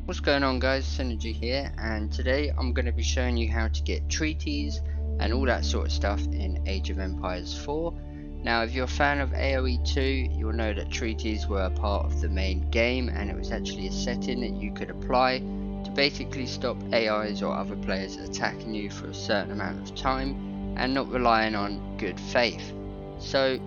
What's going on guys, Synergy here, and today I'm going to be showing you how to get treaties and all that sort of stuff in Age of Empires 4. Now if you're a fan of AOE 2, you'll know that treaties were a part of the main game, and it was actually a setting that you could apply to basically stop AIs or other players attacking you for a certain amount of time and not relying on good faith. So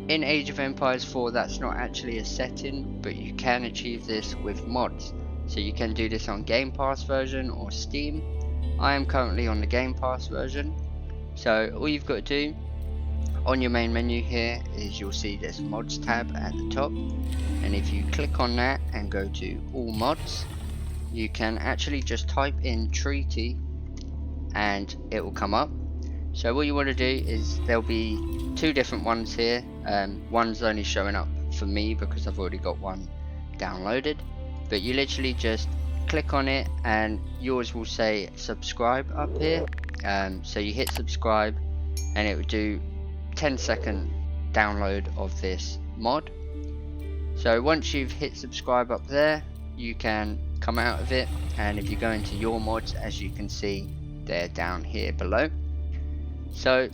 in Age of Empires 4 that's not actually a setting, but you can achieve this with mods. So you can do this on Game Pass version or Steam. I am currently on the Game Pass version. So all you've got to do on your main menu here is you'll see this mods tab at the top, and if you click on that and go to all mods, you can actually just type in treaty and it will come up. So what you want to do is there'll be two different ones here. One's only showing up for me because I've already got one downloaded. But you literally just click on it and yours will say subscribe up here. So you hit subscribe and it will do 10-second download of this mod. So once you've hit subscribe up there, you can come out of it, and if you go into your mods, as you can see, they're down here below. So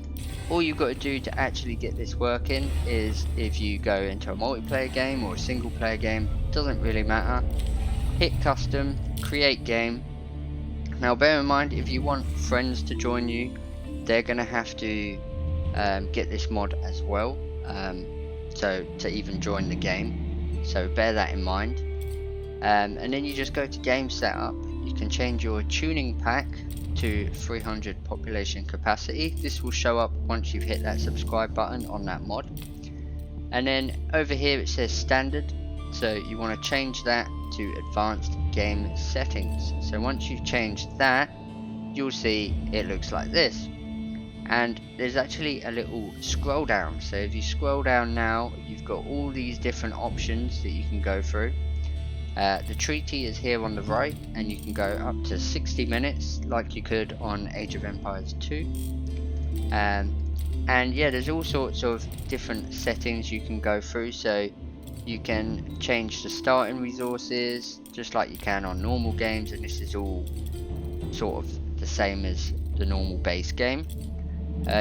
all you've got to do to actually get this working is, if you go into a multiplayer game or a single player game, doesn't really matter, hit custom, create game. Now bear in mind, if you want friends to join you, they're gonna have to get this mod as well, so to even join the game, so bear that in mind. And then you just go to game setup. You can change your tuning pack to 300 population capacity. This will show up once you've hit that subscribe button on that mod. And then over here it says standard, so you want to change that to advanced game settings. So once you've changed that, you'll see it looks like this, and there's actually a little scroll down. So if you scroll down now, you've got all these different options that you can go through. The treaty is here on the right, and you can go up to 60 minutes like you could on Age of Empires 2. And yeah, there's all sorts of different settings you can go through. So you can change the starting resources just like you can on normal games, and this is all sort of the same as the normal base game.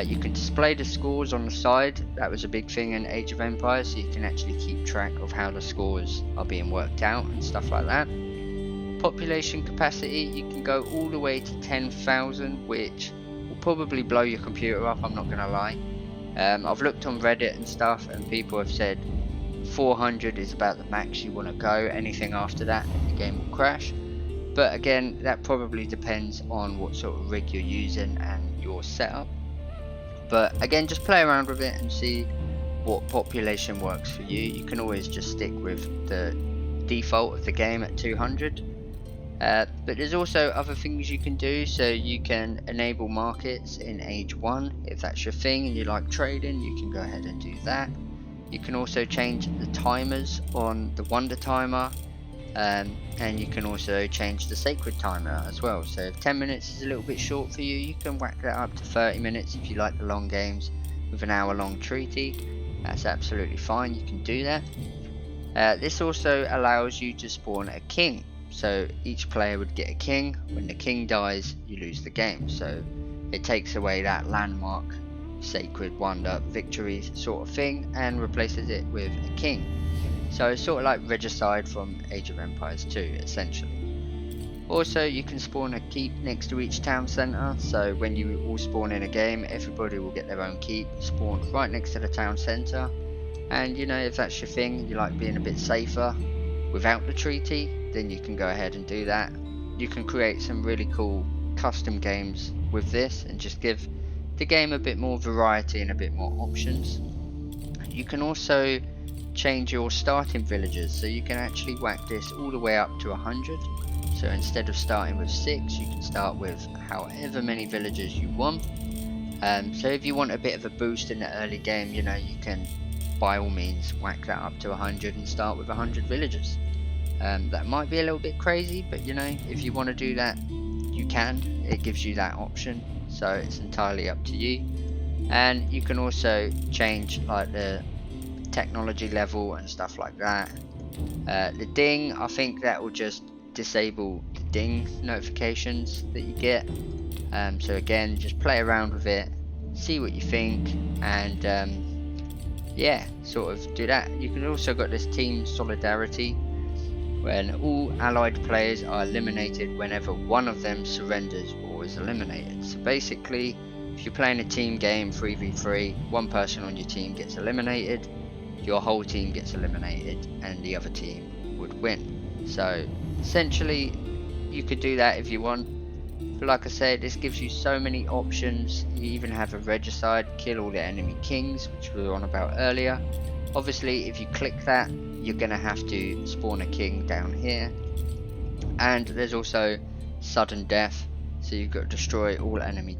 You can display the scores on the side. That was a big thing in Age of Empires, so you can actually keep track of how the scores are being worked out and stuff like that. Population capacity, you can go all the way to 10,000, which will probably blow your computer up, I'm not gonna lie. I've looked on Reddit and stuff, and people have said 400 is about the max you want to go. Anything after that the game will crash. But again, that probably depends on what sort of rig you're using and your setup. But again, just play around with it and see what population works for you. You can always just stick with the default of the game at 200. But there's also other things you can do. So you can enable markets in Age 1. If that's your thing and you like trading, you can go ahead and do that. You can also change the timers on the Wonder Timer, and you can also change the Sacred Timer as well. So if 10 minutes is a little bit short for you, you can whack that up to 30 minutes if you like the long games with an hour-long treaty. That's absolutely fine, you can do that. This also allows you to spawn a king. So each player would get a king. When the king dies, you lose the game. So it takes away that landmark sacred wonder victories sort of thing and replaces it with a king. So it's sort of like Regicide from Age of Empires 2 essentially. Also you can spawn a keep next to each town centre, so when you all spawn in a game, everybody will get their own keep spawned right next to the town centre. And you know, if that's your thing, you like being a bit safer without the treaty, then you can go ahead and do that. You can create some really cool custom games with this and just give the game a bit more variety and a bit more options. You can also change your starting villagers, so you can actually whack this all the way up to 100. So instead of starting with 6, you can start with however many villagers you want. So if you want a bit of a boost in the early game, you know, you can by all means whack that up to 100 and start with 100 villagers. That might be a little bit crazy, but you know, if you want to do that, you can. It gives you that option, so it's entirely up to you. And you can also change like the technology level and stuff like that. The ding, I think that will just disable the ding notifications that you get. So again, just play around with it, see what you think, and yeah, sort of do that. You can also got this team solidarity, when all allied players are eliminated whenever one of them surrenders or is eliminated. So basically, if you're playing a team game 3v3, one person on your team gets eliminated, your whole team gets eliminated, and the other team would win. So essentially, you could do that if you want. But like I said, this gives you so many options. You even have a regicide, kill all the enemy kings, which we were on about earlier. Obviously, if you click that, you're going to have to spawn a king down here. And there's also sudden death, so you've got to destroy all enemy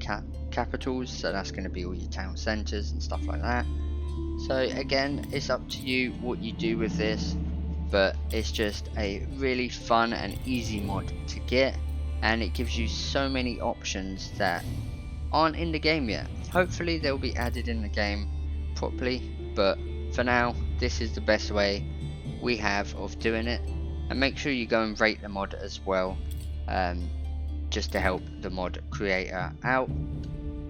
capitals, so that's going to be all your town centres and stuff like that. So again, it's up to you what you do with this, but it's just a really fun and easy mod to get, and it gives you so many options that aren't in the game yet. Hopefully they'll be added in the game properly, but for now this is the best way we have of doing it. And make sure you go and rate the mod as well, just to help the mod creator out.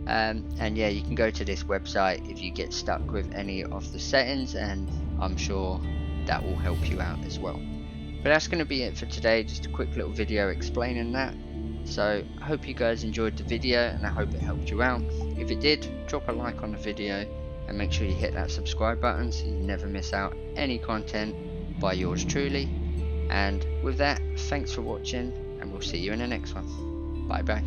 And yeah, you can go to this website if you get stuck with any of the settings, and I'm sure that will help you out as well. But that's going to be it for today, just a quick little video explaining that. So I hope you guys enjoyed the video, and I hope it helped you out. If it did, drop a like on the video and make sure you hit that subscribe button so you never miss out any content by yours truly. And with that, thanks for watching, and we'll see you in the next one. Bye bye.